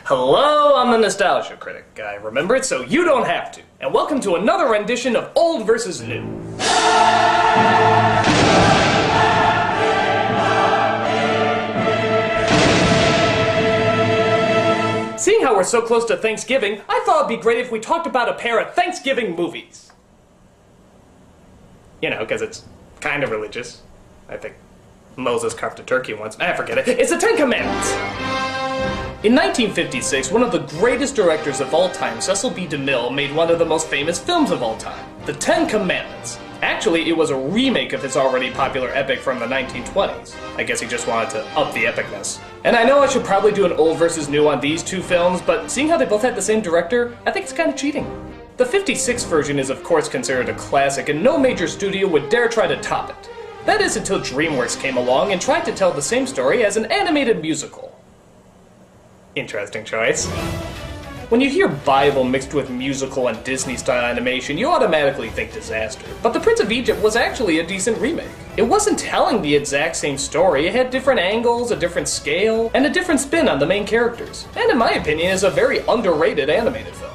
Hello, I'm the Nostalgia Critic. I remember it so you don't have to. And welcome to another rendition of Old versus New. Seeing how we're so close to Thanksgiving, I thought it'd be great if we talked about a pair of Thanksgiving movies. You know, because it's kind of religious. I think Moses carved a turkey once. I forget it. It's the Ten Commandments. In 1956, one of the greatest directors of all time, Cecil B. DeMille, made one of the most famous films of all time, The Ten Commandments. Actually, it was a remake of his already popular epic from the 1920s. I guess he just wanted to up the epicness. And I know I should probably do an old versus new on these two films, but seeing how they both had the same director, I think it's kind of cheating. The 56 version is of course considered a classic, and no major studio would dare try to top it. That is until DreamWorks came along and tried to tell the same story as an animated musical. Interesting choice. When you hear Bible mixed with musical and Disney-style animation, you automatically think disaster. But The Prince of Egypt was actually a decent remake. It wasn't telling the exact same story, it had different angles, a different scale, and a different spin on the main characters. And in my opinion, is a very underrated animated film.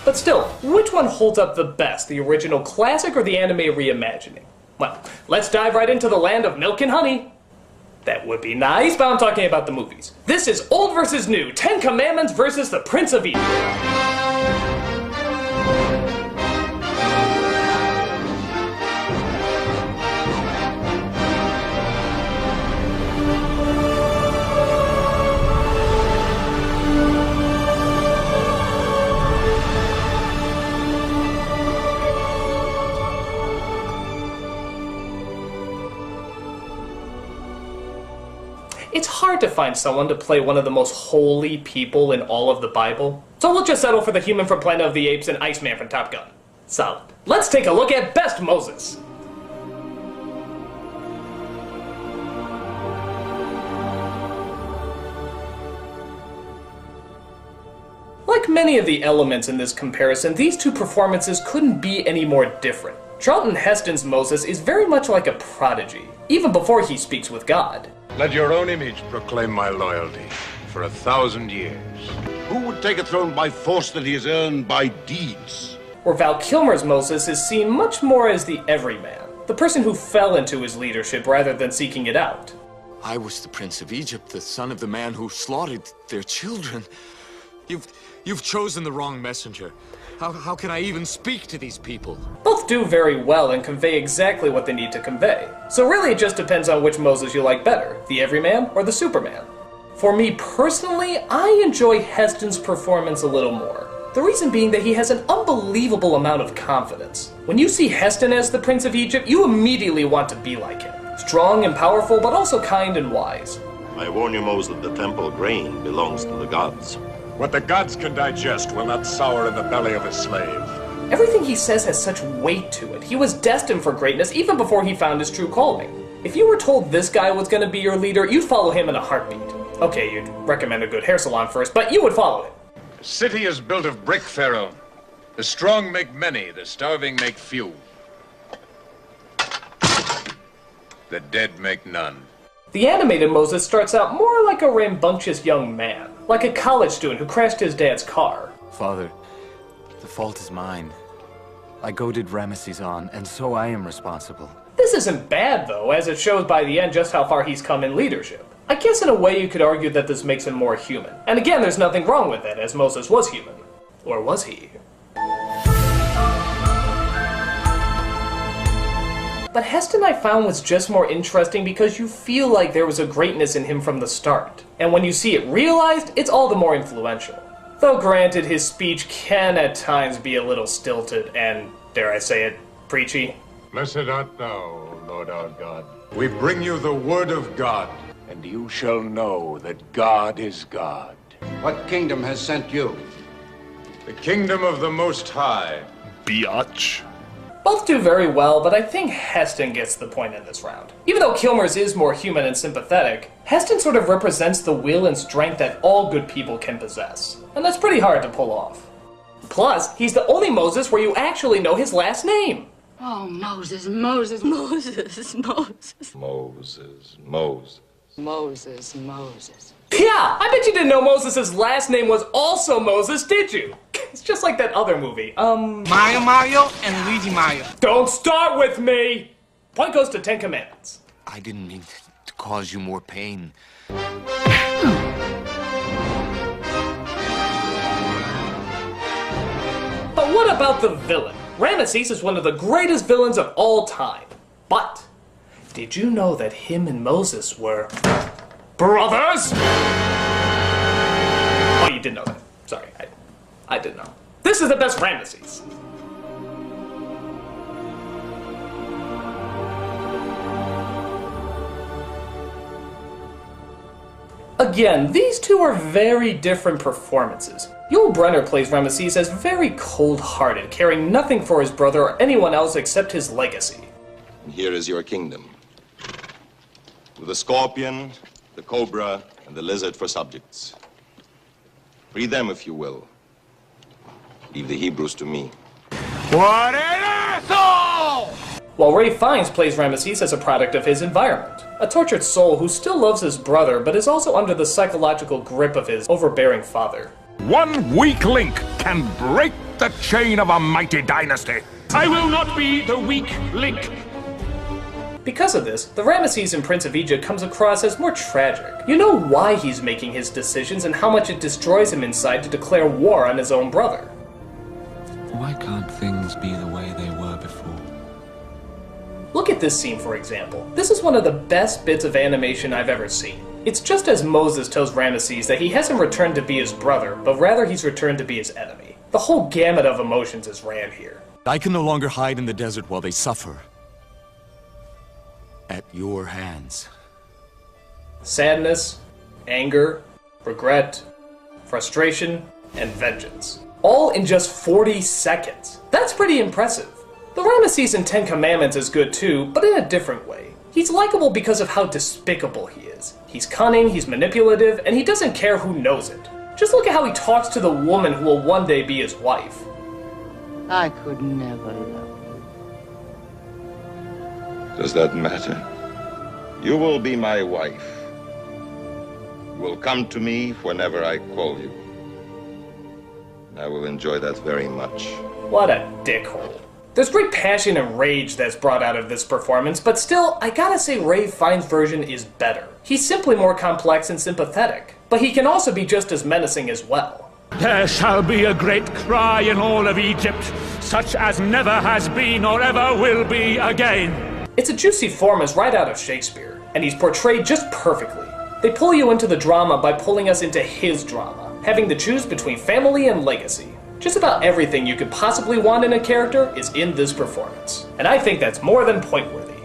But still, which one holds up the best, the original classic or the anime reimagining? Well, let's dive right into the land of milk and honey. That would be nice, but I'm talking about the movies. This is Old versus New, 10 Commandments versus The Prince of Egypt. It's hard to find someone to play one of the most holy people in all of the Bible, so we'll just settle for the human from Planet of the Apes and Iceman from Top Gun. Solid. Let's take a look at Best Moses. Like many of the elements in this comparison, these two performances couldn't be any more different. Charlton Heston's Moses is very much like a prodigy, even before he speaks with God. Let your own image proclaim my loyalty for 1,000 years. Who would take a throne by force that he has earned by deeds? Or Val Kilmer's Moses is seen much more as the everyman, the person who fell into his leadership rather than seeking it out. I was the Prince of Egypt, the son of the man who slaughtered their children. You've chosen the wrong messenger. How can I even speak to these people? Both do very well and convey exactly what they need to convey. So really it just depends on which Moses you like better, the everyman or the Superman. For me personally, I enjoy Heston's performance a little more. The reason being that he has an unbelievable amount of confidence. When you see Heston as the Prince of Egypt, you immediately want to be like him. Strong and powerful, but also kind and wise. I warn you, Moses, that the temple grain belongs to the gods. What the gods can digest will not sour in the belly of a slave. Everything he says has such weight to it. He was destined for greatness even before he found his true calling. If you were told this guy was going to be your leader, you'd follow him in a heartbeat. Okay, you'd recommend a good hair salon first, but you would follow him. The city is built of brick, Pharaoh. The strong make many, the starving make few. The dead make none. The animated Moses starts out more like a rambunctious young man, like a college student who crashed his dad's car. Father, the fault is mine. I goaded Ramesses on, and so I am responsible. This isn't bad though, as it shows by the end just how far he's come in leadership. I guess in a way you could argue that this makes him more human. And again, there's nothing wrong with that, as Moses was human. Or was he? But Heston I found was just more interesting because you feel like there was a greatness in him from the start. And when you see it realized, it's all the more influential. Though granted, his speech can at times be a little stilted and, dare I say it, preachy. Blessed art thou, O Lord our God. We bring you the word of God, and you shall know that God is God. What kingdom has sent you? The kingdom of the Most High. Biatch. Both do very well, but I think Heston gets the point in this round. Even though Kilmer's is more human and sympathetic, Heston sort of represents the will and strength that all good people can possess. And that's pretty hard to pull off. Plus, he's the only Moses where you actually know his last name. Oh, Moses, Moses, Moses, Moses. Moses, Moses. Moses, Moses. Yeah, I bet you didn't know Moses' last name was also Moses, did you? It's just like that other movie, Mario, and Luigi Mario. Don't start with me! Point goes to 10 Commandments. I didn't mean to cause you more pain. But what about the villain? Ramesses is one of the greatest villains of all time. But, did you know that him and Moses were brothers? Oh, you did know that. Sorry, I didn't know. This is the best Ramesses. Again, these two are very different performances. Yul Brynner plays Ramesses as very cold-hearted, caring nothing for his brother or anyone else except his legacy. Here is your kingdom, with the scorpion, the cobra, and the lizard for subjects. Free them if you will. Leave the Hebrews to me. What an asshole! While Ray Fiennes plays Ramesses as a product of his environment. A tortured soul who still loves his brother, but is also under the psychological grip of his overbearing father. One weak link can break the chain of a mighty dynasty. I will not be the weak link. Because of this, the Ramesses in Prince of Egypt comes across as more tragic. You know why he's making his decisions and how much it destroys him inside to declare war on his own brother. Why can't things be the way they were before? Look at this scene, for example. This is one of the best bits of animation I've ever seen. It's just as Moses tells Ramesses that he hasn't returned to be his brother, but rather he's returned to be his enemy. The whole gamut of emotions is ran here. I can no longer hide in the desert while they suffer. At your hands. Sadness, anger, regret, frustration, and vengeance. All in just 40 seconds. That's pretty impressive. The Ramesses in 10 Commandments is good too, but in a different way. He's likable because of how despicable he is. He's cunning, he's manipulative, and he doesn't care who knows it. Just look at how he talks to the woman who will one day be his wife. I could never love you. Does that matter? You will be my wife. You will come to me whenever I call you. I will enjoy that very much. What a dickhole. There's great passion and rage that's brought out of this performance, but still, I gotta say Ray Fiennes' version is better. He's simply more complex and sympathetic, but he can also be just as menacing as well. There shall be a great cry in all of Egypt, such as never has been or ever will be again. It's a juicy form as right out of Shakespeare, and he's portrayed just perfectly. They pull you into the drama by pulling us into his drama, having to choose between family and legacy. Just about everything you could possibly want in a character is in this performance. And I think that's more than point-worthy.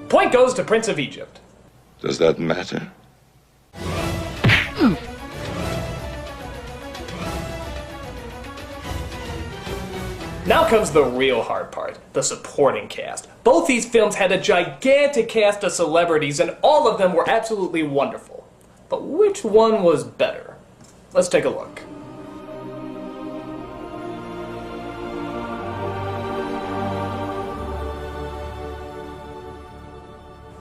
Point goes to Prince of Egypt. Does that matter? Now comes the real hard part, the supporting cast. Both these films had a gigantic cast of celebrities and all of them were absolutely wonderful. But which one was better? Let's take a look.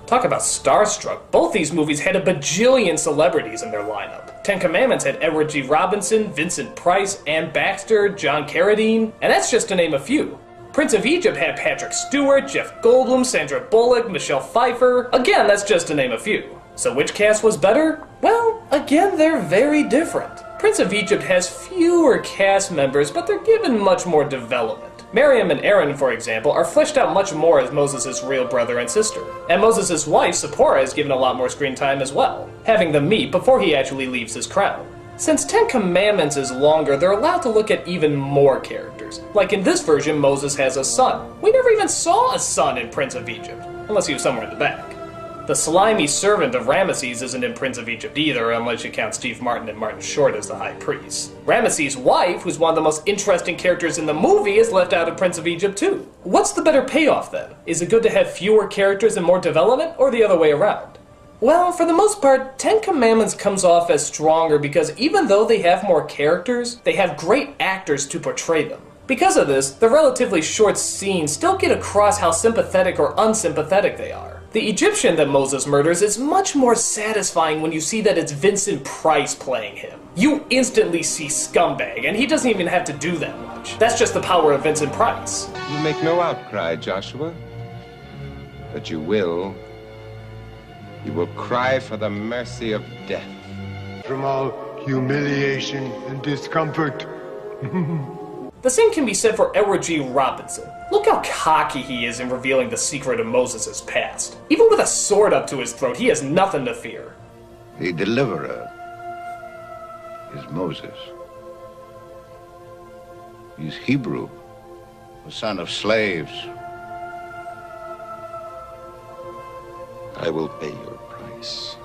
Talk about starstruck. Both these movies had a bajillion celebrities in their lineup. 10 Commandments had Edward G. Robinson, Vincent Price, Ann Baxter, John Carradine, and that's just to name a few. Prince of Egypt had Patrick Stewart, Jeff Goldblum, Sandra Bullock, Michelle Pfeiffer. Again, that's just to name a few. So which cast was better? Well, again, they're very different. Prince of Egypt has fewer cast members, but they're given much more development. Miriam and Aaron, for example, are fleshed out much more as Moses' real brother and sister. And Moses' wife, Zipporah, is given a lot more screen time as well, having them meet before he actually leaves his crown. Since 10 Commandments is longer, they're allowed to look at even more characters. Like in this version, Moses has a son. We never even saw a son in Prince of Egypt, unless he was somewhere in the back. The slimy servant of Ramesses isn't in Prince of Egypt either, unless you count Steve Martin and Martin Short as the high priest. Ramesses' wife, who's one of the most interesting characters in the movie, is left out of Prince of Egypt too. What's the better payoff then? Is it good to have fewer characters and more development, or the other way around? Well, for the most part, 10 Commandments comes off as stronger because even though they have more characters, they have great actors to portray them. Because of this, the relatively short scenes still get across how sympathetic or unsympathetic they are. The Egyptian that Moses murders is much more satisfying when you see that it's Vincent Price playing him. You instantly see scumbag, and he doesn't even have to do that much. That's just the power of Vincent Price. You make no outcry, Joshua. But you will. You will cry for the mercy of death. From all humiliation and discomfort. The same can be said for Edward G. Robinson. Look how cocky he is in revealing the secret of Moses' past. Even with a sword up to his throat, he has nothing to fear. The deliverer is Moses. He's Hebrew, the son of slaves. I will pay your price.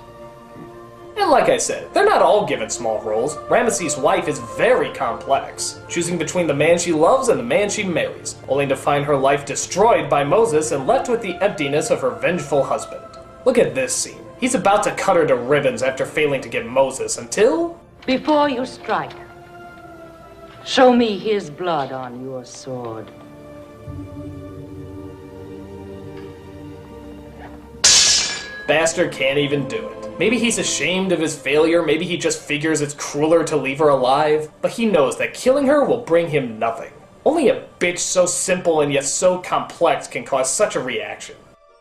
And like I said, they're not all given small roles. Ramesses' wife is very complex, choosing between the man she loves and the man she marries, only to find her life destroyed by Moses and left with the emptiness of her vengeful husband. Look at this scene. He's about to cut her to ribbons after failing to get Moses until... Before you strike, show me his blood on your sword. Bastard can't even do it. Maybe he's ashamed of his failure, maybe he just figures it's crueler to leave her alive, but he knows that killing her will bring him nothing. Only a bitch so simple and yet so complex can cause such a reaction.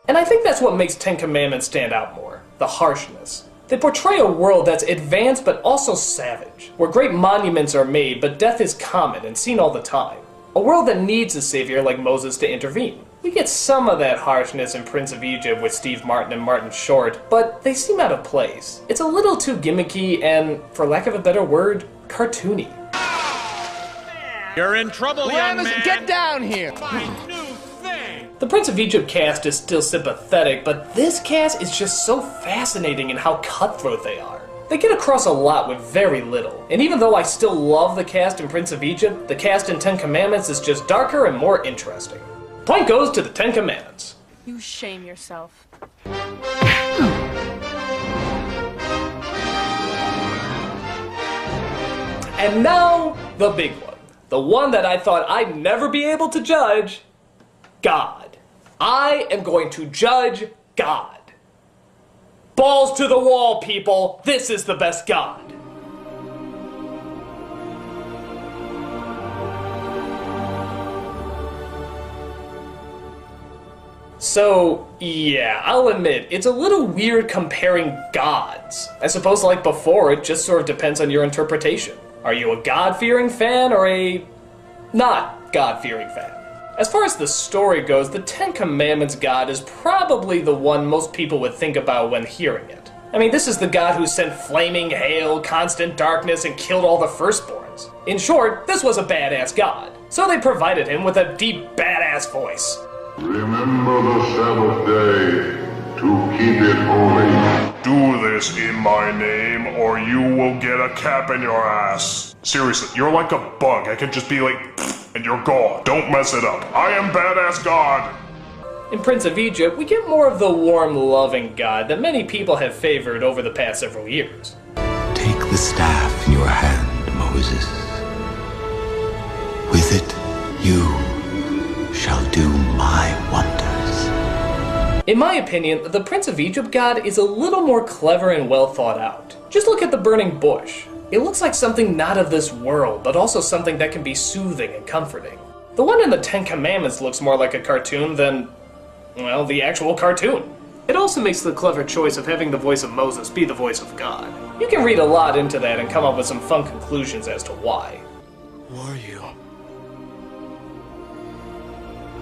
And I think that's what makes Ten Commandments stand out more, the harshness. They portray a world that's advanced but also savage, where great monuments are made but death is common and seen all the time. A world that needs a savior like Moses to intervene. We get some of that harshness in Prince of Egypt with Steve Martin and Martin Short, but they seem out of place. It's a little too gimmicky and, for lack of a better word, cartoony. You're in trouble, young man! Get down here! My new thing! The Prince of Egypt cast is still sympathetic, but this cast is just so fascinating in how cutthroat they are. They get across a lot with very little, and even though I still love the cast in Prince of Egypt, the cast in Ten Commandments is just darker and more interesting. Point goes to the Ten Commandments. You shame yourself. And now, the big one. The one that I thought I'd never be able to judge. God. I am going to judge God. Balls to the wall, people. This is the best God. So, yeah, I'll admit, it's a little weird comparing gods. I suppose like before, it just sort of depends on your interpretation. Are you a God-fearing fan or a not God-fearing fan? As far as the story goes, the Ten Commandments God is probably the one most people would think about when hearing it. I mean, this is the God who sent flaming hail, constant darkness, and killed all the firstborns. In short, this was a badass God. So they provided him with a deep, badass voice. Remember the Sabbath day to keep it holy. Do this in my name, or you will get a cap in your ass. Seriously, you're like a bug. I could just be like, and you're gone. Don't mess it up. I am badass God. In Prince of Egypt, we get more of the warm, loving God that many people have favored over the past several years. Take the staff in your hand, Moses. With it, you shall do my wonders. In my opinion, the Prince of Egypt God is a little more clever and well thought out. Just look at the burning bush. It looks like something not of this world, but also something that can be soothing and comforting. The one in the Ten Commandments looks more like a cartoon than, well, the actual cartoon. It also makes the clever choice of having the voice of Moses be the voice of God. You can read a lot into that and come up with some fun conclusions as to why. Who are you?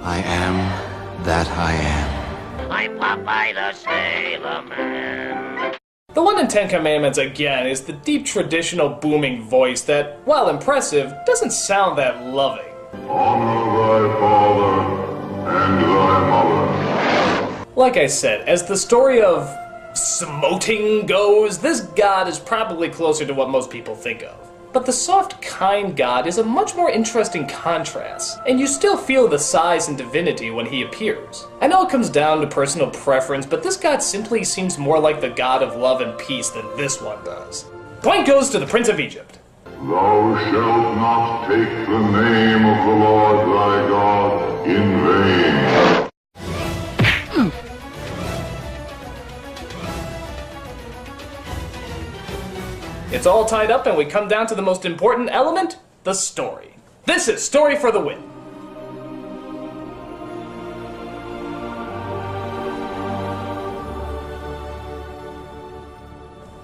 I am that I am. I'm Popeye the Sailor Man. The one in Ten Commandments, again, is the deep traditional booming voice that, while impressive, doesn't sound that loving. Honor thy father and thy mother. Like I said, as the story of smoting goes, this God is probably closer to what most people think of. But the soft, kind God is a much more interesting contrast, and you still feel the size and divinity when he appears. I know it comes down to personal preference, but this God simply seems more like the God of love and peace than this one does. Point goes to the Prince of Egypt. Thou shalt not take the name of the Lord thy God in vain. It's all tied up and we come down to the most important element, the story. This is Story for the Win.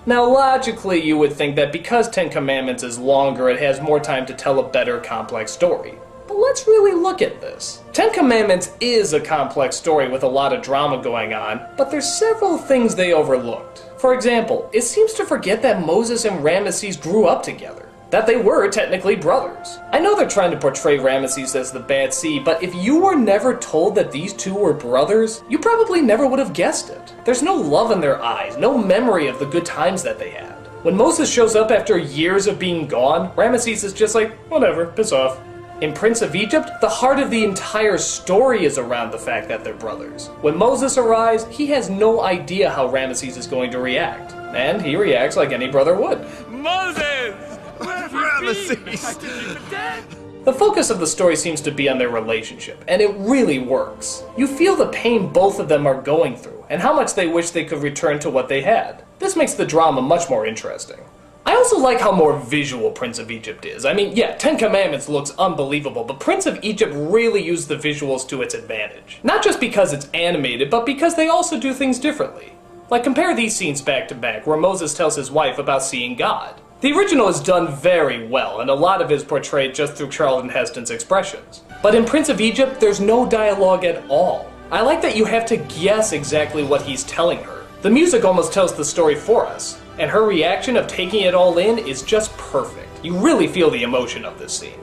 Now, logically, you would think that because Ten Commandments is longer, it has more time to tell a better, complex story. But let's really look at this. Ten Commandments is a complex story with a lot of drama going on, but there's several things they overlooked. For example, it seems to forget that Moses and Ramesses grew up together. That they were technically brothers. I know they're trying to portray Ramesses as the bad seed, but if you were never told that these two were brothers, you probably never would have guessed it. There's no love in their eyes, no memory of the good times that they had. When Moses shows up after years of being gone, Ramesses is just like, whatever, piss off. In Prince of Egypt, the heart of the entire story is around the fact that they're brothers. When Moses arrives, he has no idea how Ramesses is going to react. And he reacts like any brother would. Moses! Ramesses! The focus of the story seems to be on their relationship, and it really works. You feel the pain both of them are going through, and how much they wish they could return to what they had. This makes the drama much more interesting. I also like how more visual Prince of Egypt is. I mean, yeah, Ten Commandments looks unbelievable, but Prince of Egypt really used the visuals to its advantage. Not just because it's animated, but because they also do things differently. Like, compare these scenes back to back, where Moses tells his wife about seeing God. The original is done very well, and a lot of it is portrayed just through Charlton Heston's expressions. But in Prince of Egypt, there's no dialogue at all. I like that you have to guess exactly what he's telling her. The music almost tells the story for us, and her reaction of taking it all in is just perfect. You really feel the emotion of this scene.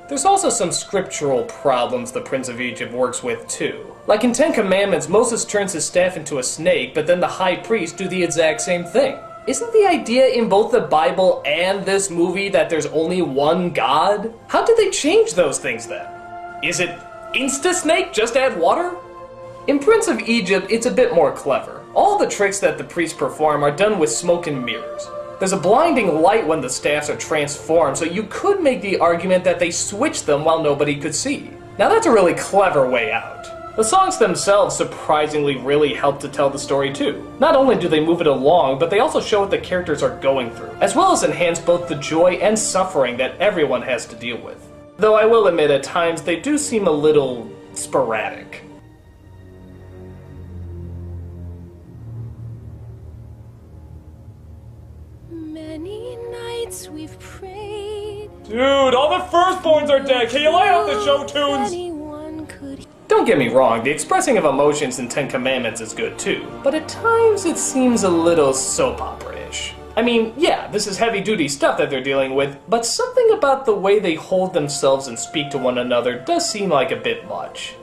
There's also some scriptural problems the Prince of Egypt works with too. Like in Ten Commandments, Moses turns his staff into a snake, but then the high priest do the exact same thing. Isn't the idea in both the Bible and this movie that there's only one God? How did they change those things then? Is it Insta-Snake, just add water? In Prince of Egypt, it's a bit more clever. All the tricks that the priests perform are done with smoke and mirrors. There's a blinding light when the staffs are transformed, so you could make the argument that they switched them while nobody could see. Now that's a really clever way out. The songs themselves surprisingly really help to tell the story too. Not only do they move it along, but they also show what the characters are going through, as well as enhance both the joy and suffering that everyone has to deal with. Though I will admit at times they do seem a little sporadic. Many nights we've prayed. Dude, all the firstborns are dead. Can you lay out the show tunes? Don't get me wrong, the expressing of emotions in Ten Commandments is good too, but at times it seems a little soap opera-ish. I mean, yeah, this is heavy-duty stuff that they're dealing with, but something about the way they hold themselves and speak to one another does seem like a bit much.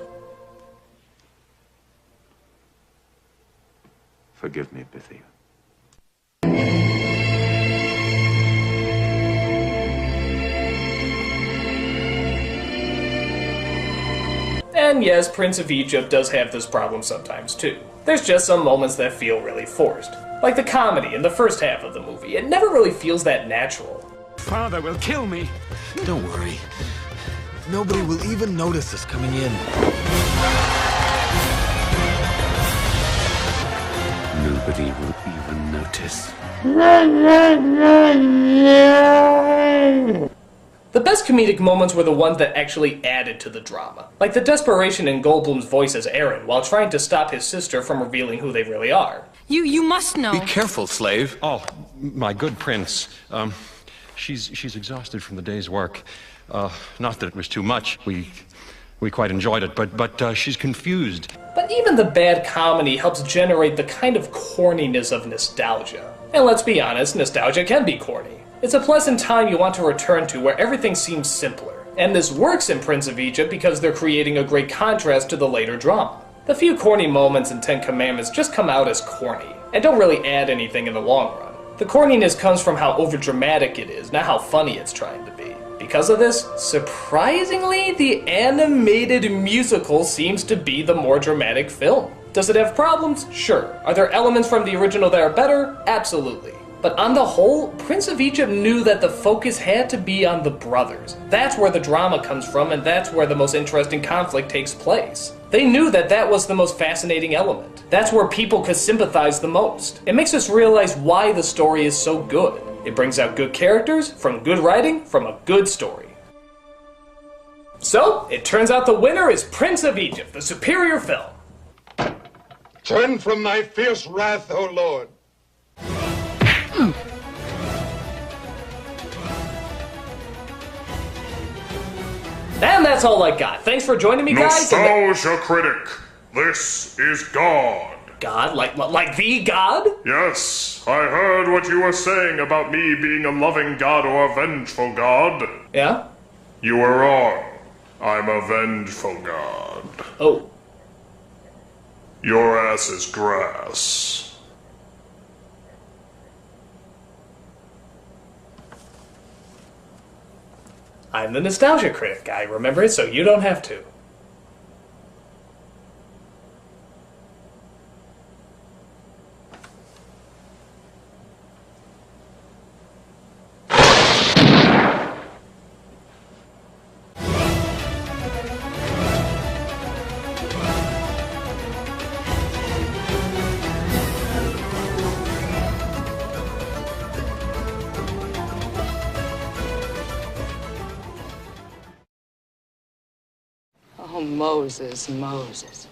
Forgive me, Bithy. And yes, Prince of Egypt does have this problem sometimes too. There's just some moments that feel really forced. Like the comedy in the first half of the movie, it never really feels that natural. Father will kill me. Don't worry. Nobody will even notice us coming in. Nobody will even notice. The best comedic moments were the ones that actually added to the drama. Like the desperation in Goldblum's voice as Aaron while trying to stop his sister from revealing who they really are. You must know. Be careful, slave. Oh, my good prince. She's exhausted from the day's work. Not that it was too much. We quite enjoyed it, but she's confused. But even the bad comedy helps generate the kind of corniness of nostalgia. And let's be honest, nostalgia can be corny. It's a pleasant time you want to return to where everything seems simpler. And this works in Prince of Egypt because they're creating a great contrast to the later drama. The few corny moments in Ten Commandments just come out as corny, and don't really add anything in the long run. The corniness comes from how overdramatic it is, not how funny it's trying to be. Because of this, surprisingly, the animated musical seems to be the more dramatic film. Does it have problems? Sure. Are there elements from the original that are better? Absolutely. But on the whole, Prince of Egypt knew that the focus had to be on the brothers. That's where the drama comes from, and that's where the most interesting conflict takes place. They knew that that was the most fascinating element. That's where people could sympathize the most. It makes us realize why the story is so good. It brings out good characters from good writing from a good story. So, it turns out the winner is Prince of Egypt, the superior film. Turn from thy fierce wrath, O Lord. And that's all I got. Thanks for joining me, guys. Nostalgia Critic. This is God. God? Like the God? Yes, I heard what you were saying about me being a loving God or a vengeful God. Yeah? You were wrong. I'm a vengeful God. Oh. Your ass is grass. I'm the Nostalgia Critic. I remember it so you don't have to. Oh, Moses, Moses.